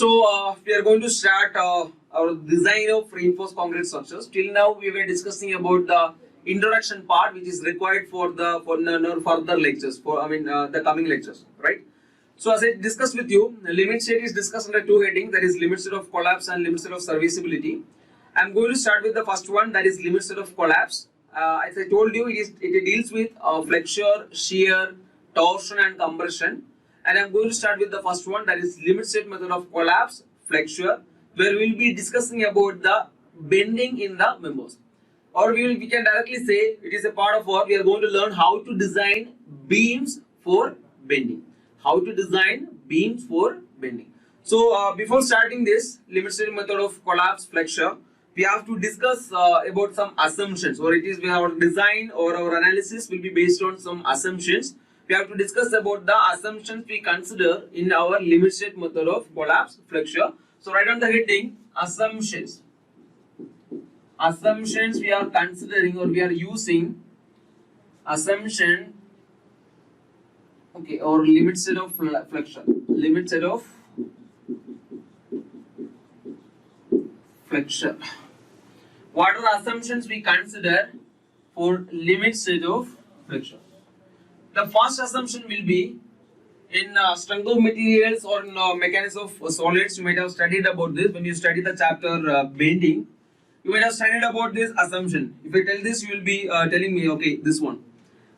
We are going to start our design of reinforced concrete structures. Till now, we were discussing about the introduction part, which is required for the further lectures. The coming lectures, right? So, as I discussed with you, the limit state is discussed under two headings, that is limit state of collapse and limit state of serviceability. I am going to start with the first one, that is limit state of collapse. As I told you, it deals with flexure, shear, torsion, and compression. And I'm going to start with the first one, that is limit state method of collapse, flexure, where we'll be discussing about the bending in the members. Or we can directly say it is a part of what we are going to learn how to design beams for bending. How to design beams for bending. So before starting this limit state method of collapse, flexure, we have to discuss about some assumptions, or it is our design or our analysis will be based on some assumptions. We have to discuss about the assumptions we consider in our limit state method of collapse, flexure. So write on the heading assumptions. Assumptions we are considering or we are using assumption, okay, or limit state of flexure. Limit state of flexure. What are the assumptions we consider for limit state of flexure? The first assumption will be in strength of materials or in mechanics of solids. You might have studied about this when you study the chapter bending. You might have studied about this assumption. If I tell this, you will be telling me, okay, this one.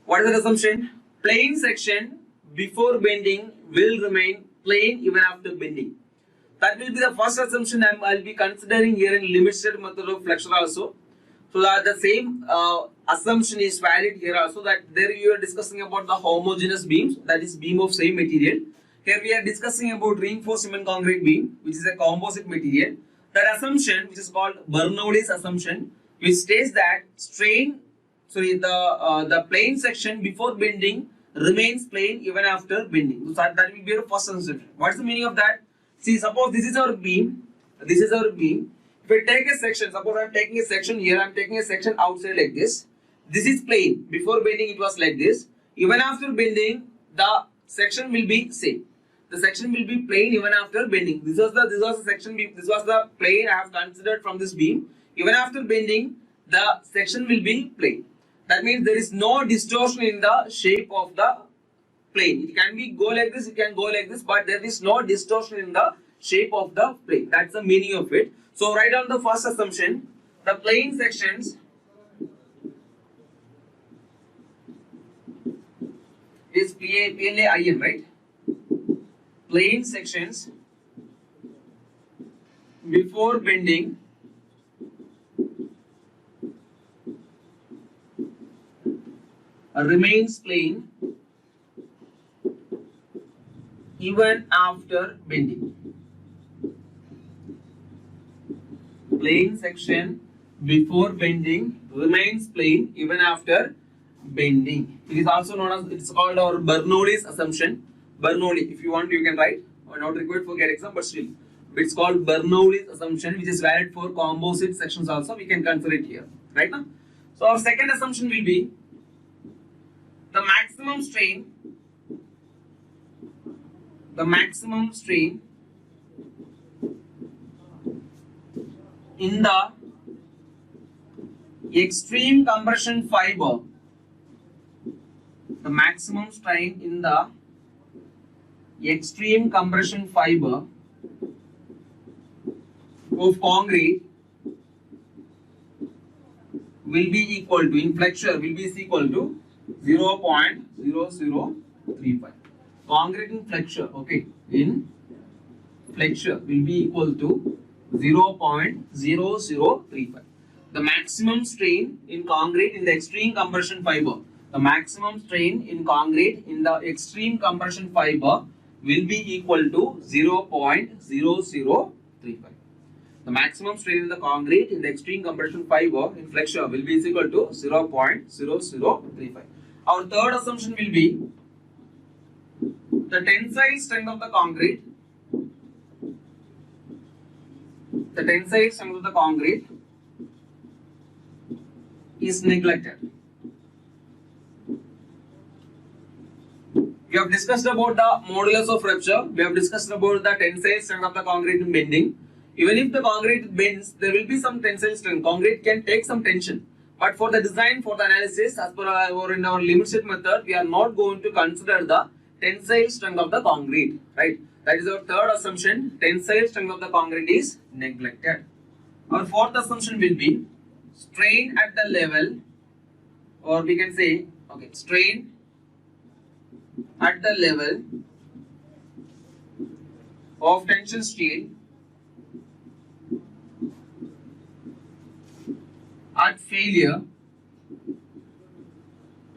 What is the assumption? Plane section before bending will remain plane even after bending. That will be the first assumption I'll be considering here in limit state method of flexure also. So that the same assumption is valid here also, that there you are discussing about the homogeneous beams, that is beam of same material. Here we are discussing about reinforced cement concrete beam, which is a composite material. That assumption, which is called Bernoulli's assumption, which states that the plane section before bending remains plane even after bending. So that will be your first assumption. What's the meaning of that? See, suppose this is our beam. This is our beam. If I take a section, suppose I am taking a section here, I am taking a section outside like this. This is plane. Before bending it was like this. Even after bending, the section will be same. The section will be plane even after bending. This was the section. This was the plane I have considered from this beam. Even after bending, the section will be plane. That means there is no distortion in the shape of the plane. It can be go like this, it can go like this, but there is no distortion in the shape of the plane. That's the meaning of it. So write down the first assumption. The plane sections is PLAIN, right? Plane sections before bending remains plane even after bending. Plane section before bending remains plane even after bending. It is also known as, it's called our Bernoulli's assumption. Bernoulli, if you want you can write, or not required for GATE exam, but still it's called Bernoulli's assumption, which is valid for composite sections also. We can consider it here, right now. So our second assumption will be the maximum strain in the extreme compression fiber, the maximum strain in the extreme compression fiber of concrete will be equal to, in flexure will be equal to 0.0035. Concrete in flexure, okay, in flexure will be equal to 0.0035. The maximum strain in concrete in the extreme compression fiber, the maximum strain in concrete in the extreme compression fiber will be equal to 0.0035. The maximum strain in the concrete in the extreme compression fiber in flexure will be equal to 0.0035. Our third assumption will be the tensile strength of the concrete. The tensile strength of the concrete is neglected. We have discussed about the modulus of rupture. We have discussed about the tensile strength of the concrete in bending. Even if the concrete bends, there will be some tensile strength. Concrete can take some tension. But for the design, for the analysis, as per our in our limit state method, we are not going to consider the tensile strength of the concrete. Right? That is our third assumption. Tensile strength of the concrete is neglected. Our fourth assumption will be strain at the level, or we can say, okay, strain at the level of tension steel at failure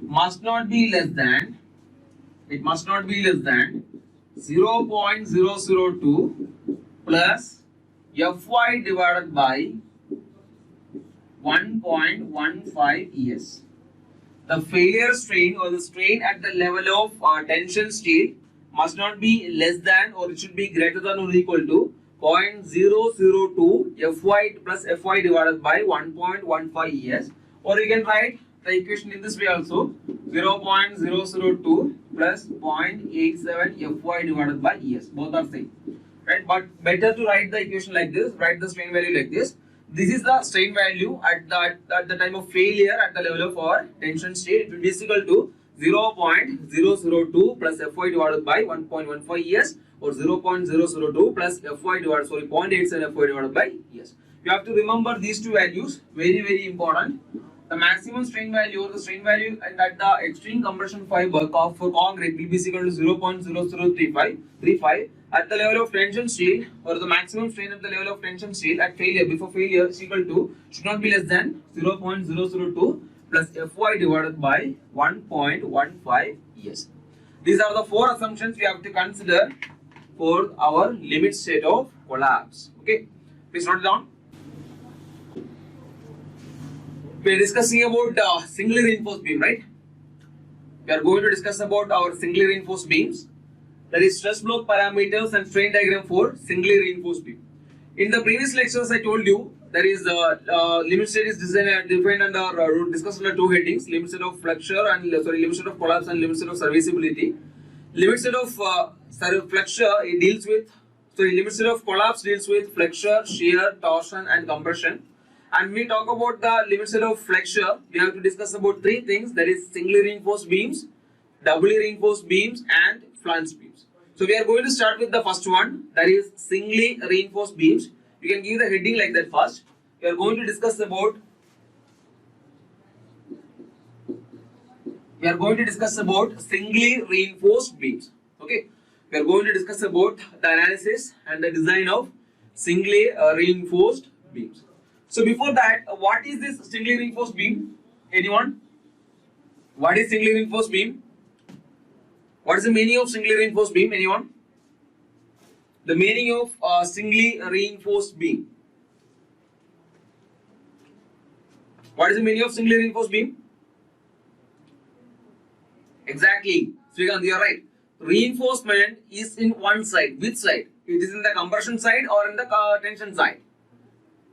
must not be less than, it must not be less than 0.002 plus Fy divided by 1.15 ES. The failure strain or the strain at the level of tension steel must not be less than, or it should be greater than or equal to 0.002 Fy plus Fy divided by 1.15 ES. Or you can write the equation in this way also, 0.002 plus 0.87 Fy divided by ES. Both are same, right? But better to write the equation like this, write the strain value like this. This is the strain value at the time of failure at the level of our tension steel. It will be equal to 0.002 plus Fy divided by 1.15 ES, or 0.002 plus Fy divided, 0.87 Fy divided by ES. You have to remember these two values, very important. The maximum strain value or the strain value at the extreme compression fiber for concrete will be equal to 0.0035 at the level of tension steel, or the maximum strain at the level of tension steel at failure, before failure, is equal to, should not be less than 0.002 plus Fy divided by 1.15 ES. These are the four assumptions we have to consider for our limit state of collapse. Okay, please note it down. We are discussing about singly reinforced beam, right? We are going to discuss about our singly reinforced beams. That is stress block parameters and strain diagram for singly reinforced beam. In the previous lectures, I told you there is limit state is defined under discussed under two headings: limit state of flexure and limit state of collapse and limit state of serviceability. Limit state of flexure, it deals with, limit state of collapse deals with flexure, shear, torsion, and compression. And we talk about the limit state of flexure, we have to discuss about three things, that is singly reinforced beams, doubly reinforced beams, and flange beams. So we are going to start with the first one, that is singly reinforced beams. You can give the heading like that first. We are going to discuss about singly reinforced beams. Okay, we are going to discuss about the analysis and the design of singly reinforced beams. So before that, what is this singly reinforced beam? Anyone? What is singly reinforced beam? What is the meaning of singly reinforced beam? Anyone? The meaning of singly reinforced beam. What is the meaning of singly reinforced beam? Exactly. Srikanth, you are right. Reinforcement is in one side. Which side? It is in the compression side or in the tension side?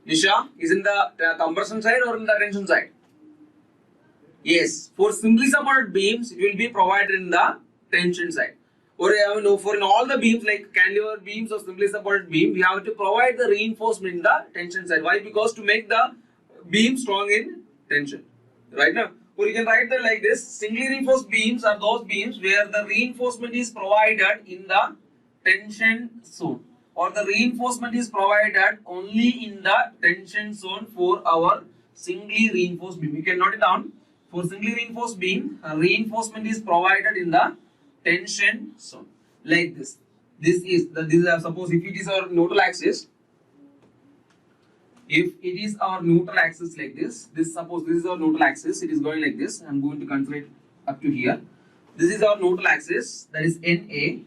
Nisha, is in the compression side or in the tension side? Yes. For simply supported beams, it will be provided in the tension side. Or for in all the beams like cantilever beams or simply supported beam, we have to provide the reinforcement in the tension side. Why? Because to make the beam strong in tension. Right now, or you can write that like this: singly reinforced beams are those beams where the reinforcement is provided in the tension zone, or the reinforcement is provided only in the tension zone for our singly reinforced beam. You can note it down. For singly reinforced beam, reinforcement is provided in the tension zone like this. This is suppose if it is our neutral axis. If it is our neutral axis like this, suppose this is our neutral axis, it is going like this. I am going to consider it up to here. This is our neutral axis, that is NA.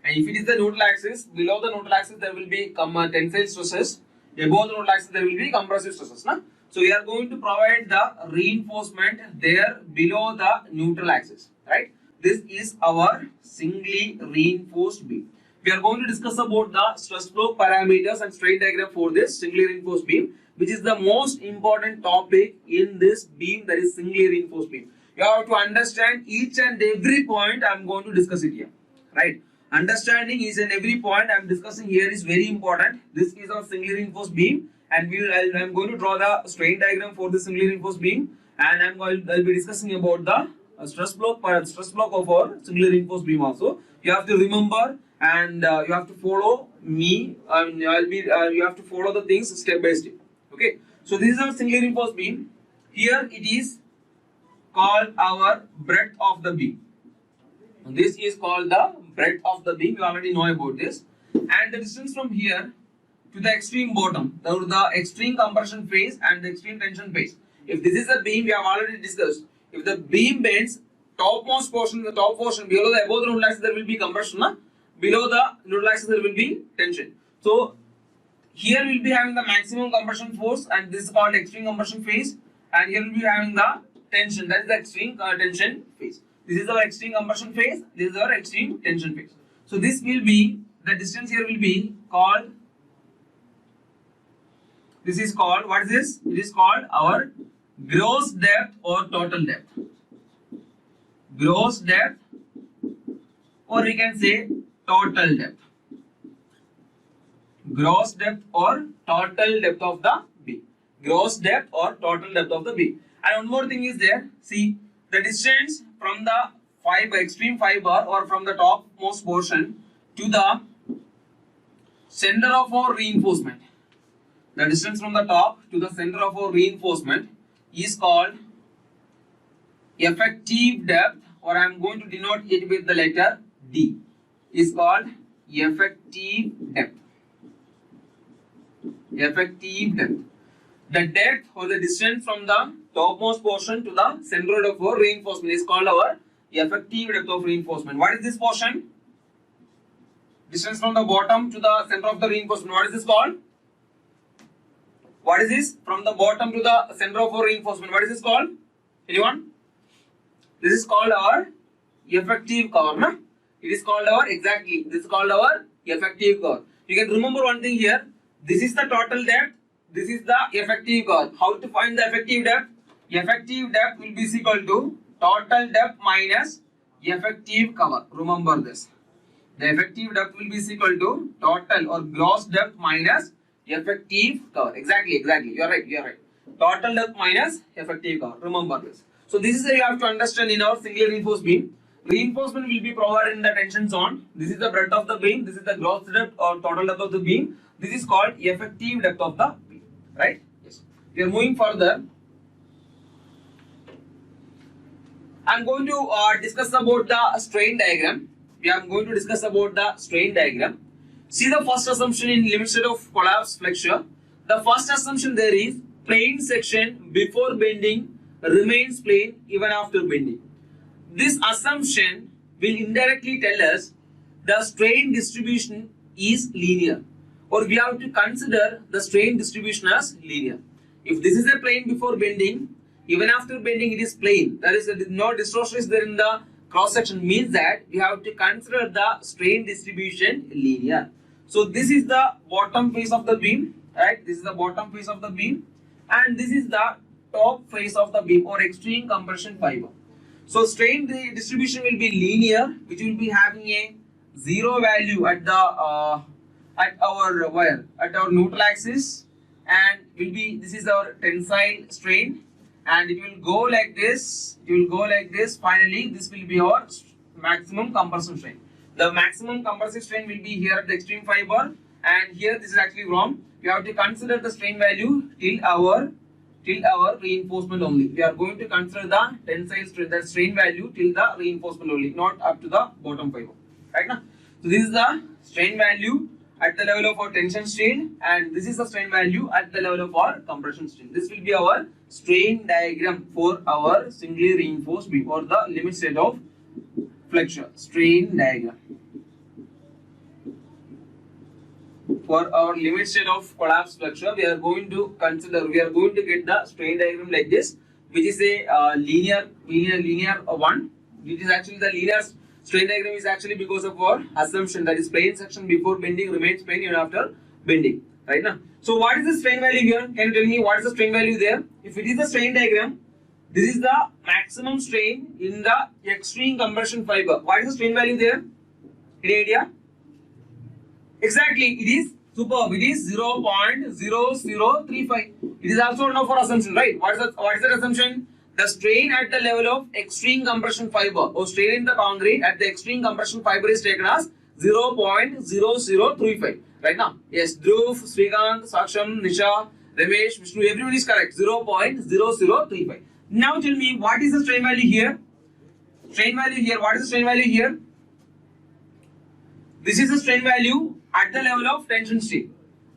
And if it is the neutral axis, below the neutral axis there will be tensile stresses. Above the neutral axis there will be compressive stresses. Na? So we are going to provide the reinforcement there below the neutral axis. Right? This is our singly reinforced beam. We are going to discuss about the stress block parameters and strain diagram for this singly reinforced beam, which is the most important topic in this beam, that is singly reinforced beam. You have to understand each and every point I am going to discuss it here, right? Understanding each and every point I am discussing here is very important. This is our singly reinforced beam, and I am going to draw the strain diagram for the singly reinforced beam, and I'll be discussing about the stress block of our singly reinforced beam also. You have to remember, and you have to follow me. You have to follow the things step by step. Okay. So this is our singly reinforced beam. Here it is called our breadth of the beam. This is called the breadth of the beam. You already know about this. And the distance from here to the extreme bottom, the extreme compression phase and the extreme tension phase. If this is the beam, we have already discussed. If the beam bends, topmost portion, the top portion below the above the neutral axis, there will be compression. Below the neutral axis, there will be tension. So here we will be having the maximum compression force, and this is called extreme compression phase. And here we will be having the tension, that is the extreme tension phase. This is our extreme compression phase. This is our extreme tension phase. So this will be, the distance here will be called, this is called, what is this? It is called our gross depth or total depth. Gross depth, or we can say total depth. Gross depth or total depth of the beam. Gross depth or total depth of the beam. And one more thing is there. See, the distance from the extreme fiber or from the topmost portion to the center of our reinforcement. The distance from the top to the center of our reinforcement is called effective depth, or I am going to denote it with the letter D. Is called effective depth. Effective depth. The depth or the distance from the topmost portion to the center of our reinforcement is called our effective depth of reinforcement. What is this portion? Distance from the bottom to the center of the reinforcement. What is this called? What is this? From the bottom to the center of our reinforcement. What is this called? Anyone? This is called our effective cover. No? It is called our, exactly, this is called our effective cover. You can remember one thing here. This is the total depth. This is the effective cover. How to find the effective depth? Effective depth will be equal to total depth minus effective cover. Remember this. The effective depth will be equal to total or gross depth minus effective cover. Exactly. You are right. Total depth minus effective cover. Remember this. So this is how you have to understand in our singly reinforced beam. Reinforcement will be provided in the tension zone. This is the breadth of the beam. This is the gross depth or total depth of the beam. This is called effective depth of the beam. Right? Yes. We are moving further. I am going to discuss about the strain diagram. We are going to discuss about the strain diagram. See the first assumption in limit state of collapse flexure. The first assumption there is plane section before bending remains plane even after bending. This assumption will indirectly tell us the strain distribution is linear, or we have to consider the strain distribution as linear. If this is a plane before bending, even after bending it is plane. That is, no distortion is there in the cross section, means that we have to consider the strain distribution linear. So this is the bottom face of the beam, right? This is the bottom face of the beam, and this is the top face of the beam or extreme compression fiber. So strain distribution will be linear, which will be having a zero value at the at our neutral axis, and will be, this is our tensile strain, and it will go like this. It will go like this. Finally, this will be our maximum compression strain. The maximum compressive strain will be here at the extreme fiber, and here this is actually wrong. We have to consider the strain value till our reinforcement only. We are going to consider the tensile strain, the strain value till the reinforcement only, not up to the bottom fiber. Right now, so this is the strain value at the level of our tension strain, and this is the strain value at the level of our compression strain. This will be our strain diagram for our singly reinforced beam or the limit state of flexure. Strain diagram for our limit state of collapse flexure. We are going to get the strain diagram like this, which is a linear one. It is actually the linear strain diagram is actually because of our assumption that is plane section before bending remains plane even after bending. Right now. So what is the strain value here? Can you tell me what is the strain value there? If it is the strain diagram, This is the maximum strain in the extreme compression fiber. What is the strain value there? Any idea? Exactly, it is superb. It is 0.0035. It is also known for assumption, right? What is the assumption? The strain at the level of extreme compression fiber or strain in the concrete at the extreme compression fiber is taken as 0.0035. Right now, yes, Dhruv, Srikanth, Saksham, Nisha, Ramesh, Vishnu, everyone is correct. 0.0035. Now tell me, what is the strain value here? Strain value here. What is the strain value here? This is the strain value at the level of tension steel.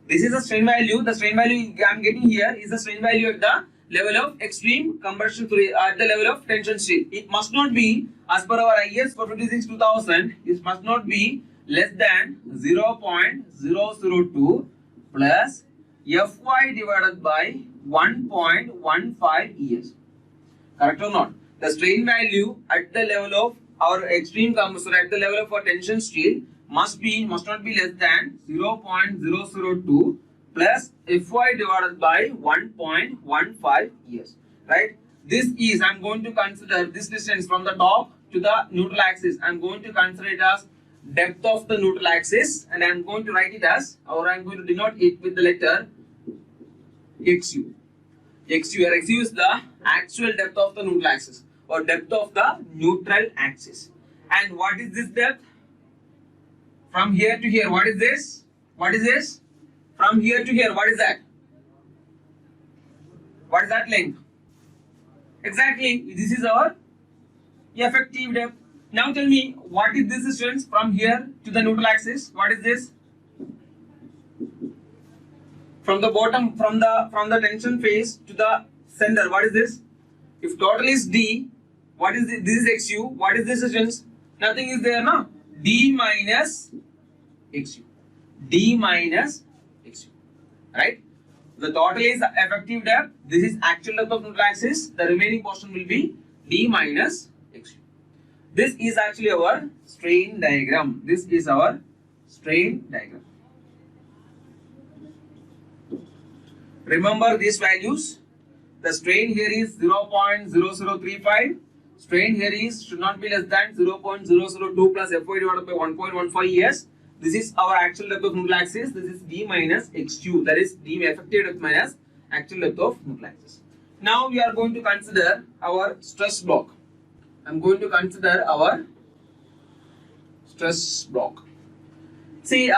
This is the strain value. The strain value I am getting here is the strain value at the level of extreme compression at the level of tension steel. It must not be, as per our IS 456/2000, it must not be less than 0.002 plus Fy divided by 1.15 ES. Correct or not? The strain value at the level of our extreme compressor at the level of our tension steel must not be less than 0.002 plus Fy divided by 1.15 ES. Right? This is, I am going to consider this distance from the top to the neutral axis. I am going to consider it as depth of the neutral axis, and I am going to write it as, or I am going to denote it with the letter XU. XU, where XU is the actual depth of the neutral axis or depth of the neutral axis. And what is this depth? From here to here, what is this? What is this? From here to here, what is that? What is that length? Exactly, this is our effective depth. Now tell me, what is this distance from here to the neutral axis? What is this? From the bottom, from the tension phase to the center, what is this? If total is D, what is this? This is XU. What is this distance? Nothing is there, no? D minus XU. D minus XU. Right? The total is effective depth. This is actual depth of neutral axis. The remaining portion will be D minus XU. This is actually our strain diagram. This is our strain diagram. Remember these values. The strain here is 0.0035. Strain here is should not be less than 0.002 plus Fy divided by 1.15 ES. This is our actual depth of neutral axis. This is D minus XU. That is D effective depth minus actual depth of neutral axis. Now we are going to consider our stress block. I am going to consider our stress block. See,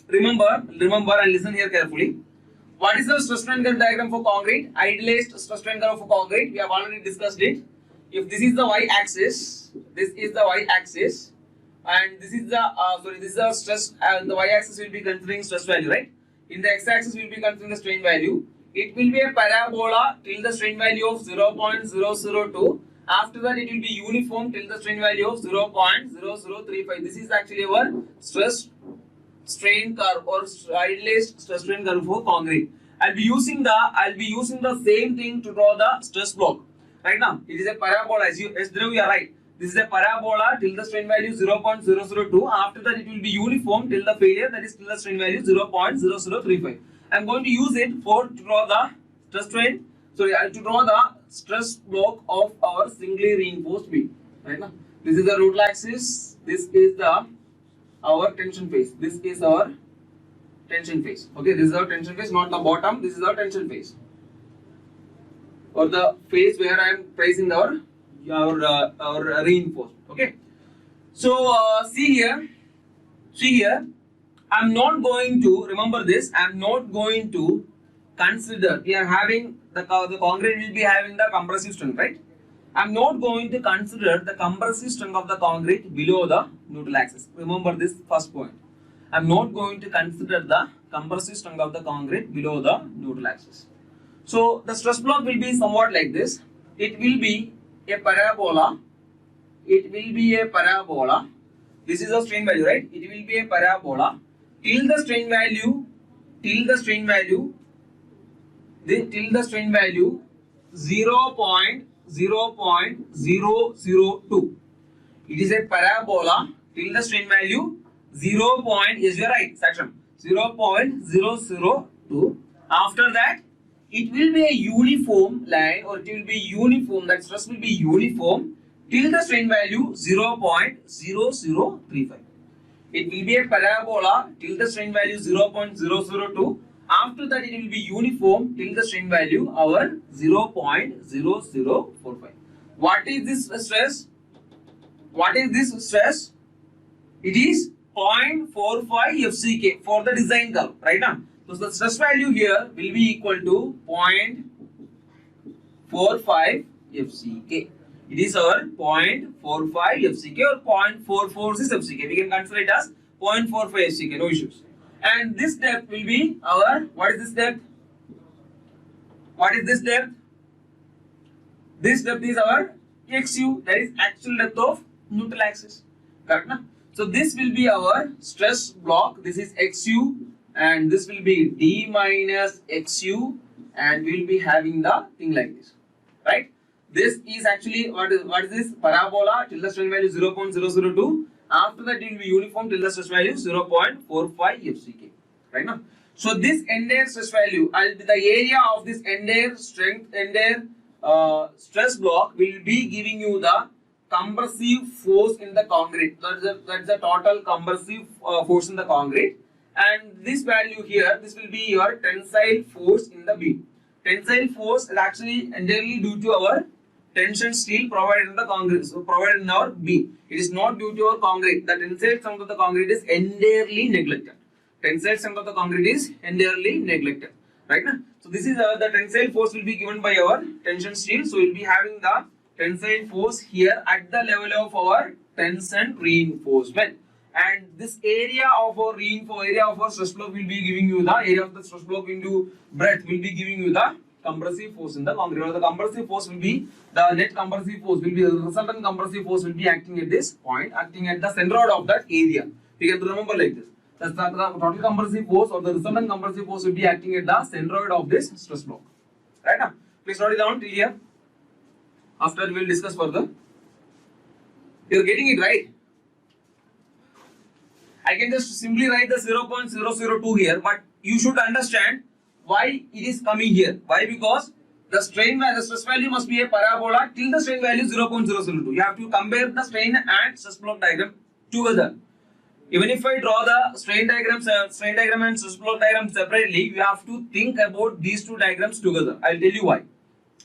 remember and listen here carefully. What is the stress strain curve diagram for concrete? Idealized stress strain curve for concrete. We have already discussed it. If this is the y-axis, this is the y-axis, and this is the this is the stress, and the y-axis will be considering stress value, right? In the x-axis, we will be considering the strain value. It will be a parabola till the strain value of 0.002. After that, it will be uniform till the strain value of 0.0035. This is actually our stress strain curve or idealized stress strain curve for concrete. I'll be using the same thing to draw the stress block. Right now, it is a parabola. As you are right. This is a parabola till the strain value 0.002. After that, it will be uniform till the failure, that is till the strain value 0.0035. I'm going to use it to draw the stress strain. Sorry, to draw the stress block of our singly reinforced beam. Right now, this is the neutral axis. This is our tension phase. This is our tension phase. Okay, this is our tension phase, not the bottom. This is our tension phase, or the phase where I am placing our reinforced. Okay, so see here. I'm not going to remember this. I'm not going to consider. We are having the concrete will be having the compressive strength, right? I'm not going to consider the compressive strength of the concrete below the neutral axis. Remember this first point. I'm not going to consider the compressive strength of the concrete below the neutral axis. So the stress block will be somewhat like this. It will be a parabola. It will be a parabola. This is the strain value, right? It will be a parabola till the strain value 0.002. It is a parabola till the strain value 0. Yes, you are right, Saksham. 0.002. After that, it will be a uniform line, or it will be uniform, that stress will be uniform till the strain value 0.0035. It will be a parabola till the strain value 0.002. After that, it will be uniform till the strain value our 0.0045. What is this stress? What is this stress? It is 0.45 FCK for the design curve, right now. So the stress value here will be equal to 0.45 FCK. It is our 0.45 FCK or 0.446 FCK. We can consider it as 0.45 FCK, no issues. And this depth will be our, what is this depth? What is this depth? This depth is our XU, that is actual depth of neutral axis. Correct? Na? So this will be our stress block. This is XU, and this will be D minus XU, and we will be having the thing like this. Right? This is actually what is this? Parabola till the strain value 0.002. After that, it will be uniform till the stress value 0.45 FCK. Right now. So this entire stress value, the area of this entire stress block will be giving you the compressive force in the concrete. That's the total compressive force in the concrete. And this value here, this will be your tensile force in the beam. Tensile force is actually entirely due to our tension steel provided in the concrete, so provided in our beam. It is not due to our concrete. The tensile strength of the concrete is entirely neglected. Tensile strength of the concrete is entirely neglected. Right now, so this is the tensile force will be given by our tension steel. So we will be having the tensile force here at the level of our tension reinforcement. And this area of our stress block will be giving you the area of the stress block into breadth will be giving you the compressive force in the concrete. Or the compressive force will be the net compressive force will be the resultant compressive force will be acting at this point, acting at the centroid of that area. We can remember like this. The total compressive force or the resultant compressive force will be acting at the centroid of this stress block. Right now, please note it down till here. After we will discuss further. You are getting it right. I can just simply write the 0.002 here, but you should understand why it is coming here. Why? Because the stress value must be a parabola till the strain value 0.002. You have to compare the strain and stress block diagram together. Even if I draw the strain diagram and stress block diagram separately, you have to think about these two diagrams together. I'll tell you why.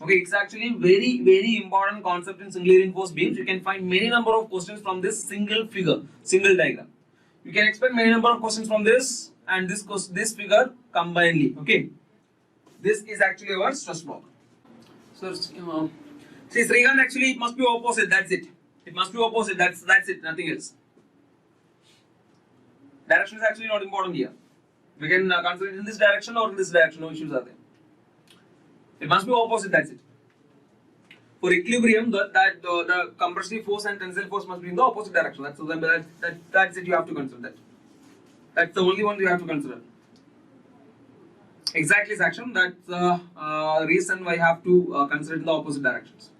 Okay, it's actually very important concept in singly reinforced beams. You can find many number of questions from this single figure, single diagram. You can expect many number of questions from this and this figure combinedly. Okay, this is actually our stress block. So see, Srikanth, actually it must be opposite. That's it. It must be opposite. That's it. Nothing else. Direction is actually not important here. We can consider it in this direction or in this direction. No issues are there. It must be opposite. That's it. For equilibrium, the compressive force and tensile force must be in the opposite direction. That's it. You have to consider that. That's the only one you have to consider. Exactly, section. That's the reason why I have to consider it in the opposite directions.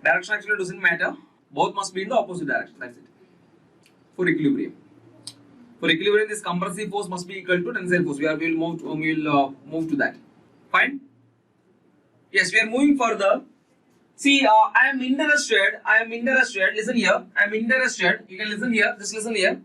Direction actually doesn't matter. Both must be in the opposite direction. That's it. For equilibrium. For equilibrium, this compressive force must be equal to tensile force. We will move to that. Fine. Yes, we are moving further. See, I am interested. Listen here. I am interested. You can listen here. Just listen here.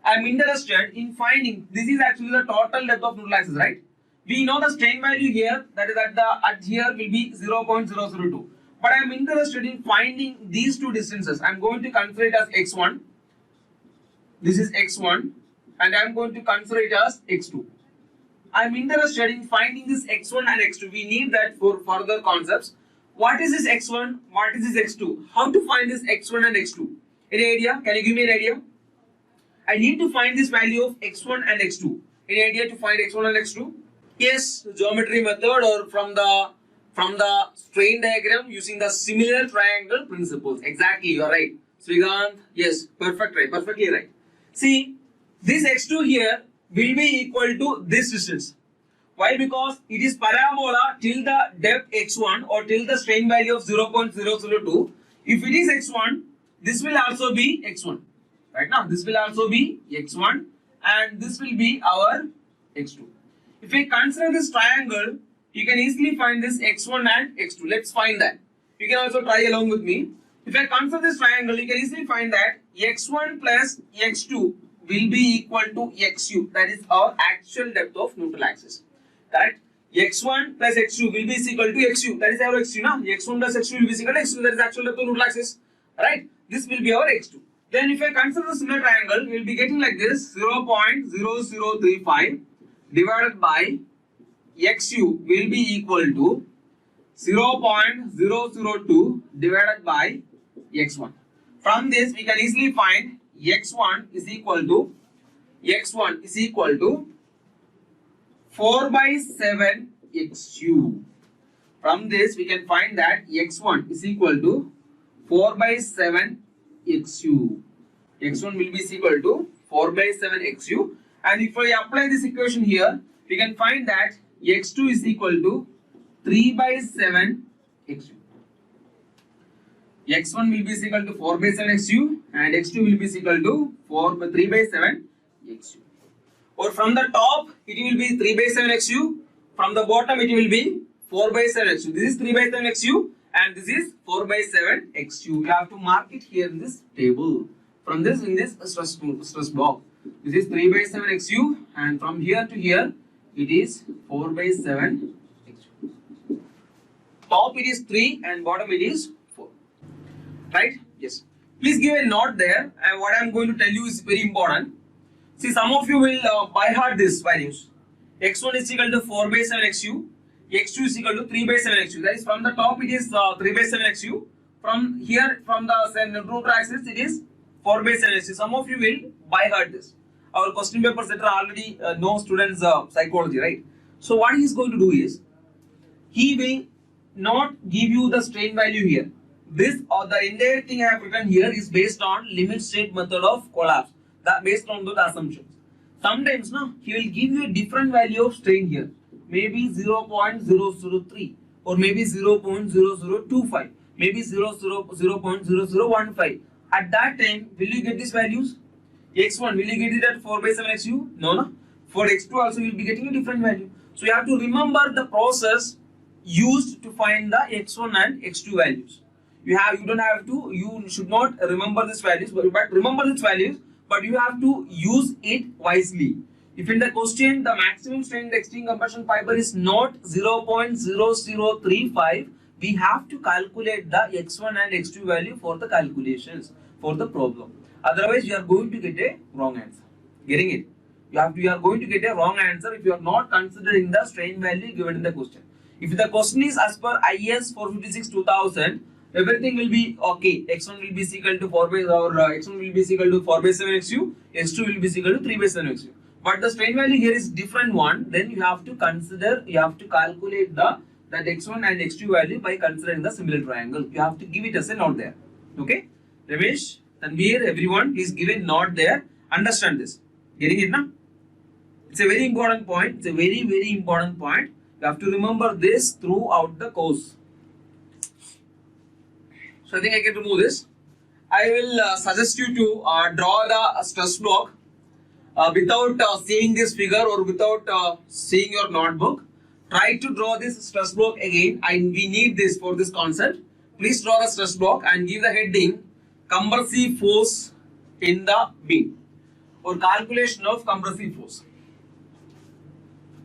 I am interested in finding. This is actually the total depth of neutral axis, right? We know the strain value here. That is at here will be 0.002. But I am interested in finding these two distances. I am going to consider it as x1. This is x1, and I am going to consider it as x2. I am interested in finding this x1 and x2. We need that for further concepts. What is this x1? What is this x2? How to find this x1 and x2? Any idea? Can you give me an idea? I need to find this value of x1 and x2. Any idea to find x1 and x2? Yes, geometry method or from the strain diagram using the similar triangle principles. Exactly, you are right. Srikanth, yes, perfectly right. See, this x2 here will be equal to this distance. Why? Because it is parabola till the depth x1 or till the strain value of 0.002. If it is x1, this will also be x1. Right now, this will also be x1 and this will be our x2. If we consider this triangle, you can easily find this x1 and x2. Let's find that. You can also try along with me. If I consider this triangle, you can easily find that x1 plus x2 will be equal to xu. That is our actual depth of neutral axis. Correct? x1 plus x2 will be equal to xu. That is our xu. Now, x1 plus x2 will be equal to xu. That is actual depth of neutral axis. Right? This will be our x2. Then if I consider the similar triangle, we will be getting like this: 0.0035 divided by xu will be equal to 0.002 divided by x1. From this, we can easily find x1 is equal to 4 by 7 xu. From this, we can find that x1 is equal to 4 by 7 xu. x1 will be equal to 4 by 7 xu. And if I apply this equation here, we can find that x2 is equal to 3 by 7 xu. x1 will be equal to 4 by 7 xu and x2 will be equal to 3 by 7 xu. Or from the top, it will be 3 by 7 xu. From the bottom, it will be 4 by 7 xu. This is 3 by 7 xu and this is 4 by 7 xu. You have to mark it here in this table. From this, in this stress block, this is 3 by 7 xu and from here to here, it is 4 by 7 xu. Top it is 3 and bottom it is 4. Right? Yes. Please give a note there, and what I am going to tell you is very important. See, some of you will by heart these values. x1 is equal to 4 by 7 xu, x2 is equal to 3 by 7 xu. That is, from the top it is 3 by 7 xu. From here, from the neutral axis, it is 4 by 7 xu. Some of you will by heart this. Our question papers that are already know students psychology, right? So what he is going to do is, he will not give you the strain value here. This or the entire thing I have written here is based on limit state method of collapse. That based on those assumptions. Sometimes he will give you a different value of strain here. Maybe 0.003 or maybe 0.0025, maybe 0.0015. At that time, will you get these values? x1, will you get it at 4 by 7 xu? No. For x2 also, you will be getting a different value. So you have to remember the process used to find the x1 and x2 values. You should not remember these values, but remember these values, but you have to use it wisely. If in the question the maximum strain in the extreme compression fiber is not 0.0035, we have to calculate the x1 and x2 value for the calculations for the problem. Otherwise, you are going to get a wrong answer. Getting it? You are going to get a wrong answer if you are not considering the strain value given in the question. If the question is as per IS 456-2000, everything will be okay. X1 will be equal to 4 by x1 will be equal to 4 by 7 xu, x2 will be equal to 3 by 7 xu. But the strain value here is different one. Then you have to calculate that x1 and x2 value by considering the similar triangle. You have to give it as a note there. Okay? Ramesh, Tanveer, everyone, please give a note there. Understand this. Getting it now? It's a very important point. It's a very, very important point. You have to remember this throughout the course. So I think I can remove this. I will suggest you to draw the stress block without seeing this figure or without seeing your notebook. Try to draw this stress block again, and we need this for this concept. Please draw the stress block and give the heading compressive force in the beam or calculation of compressive force.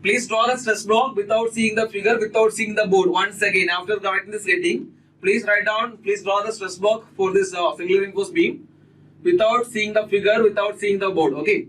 Please draw the stress block without seeing the figure, without seeing the board. Once again, after writing this heading, please write down, please draw the stress block for this singular reinforced beam without seeing the figure, without seeing the board. Okay.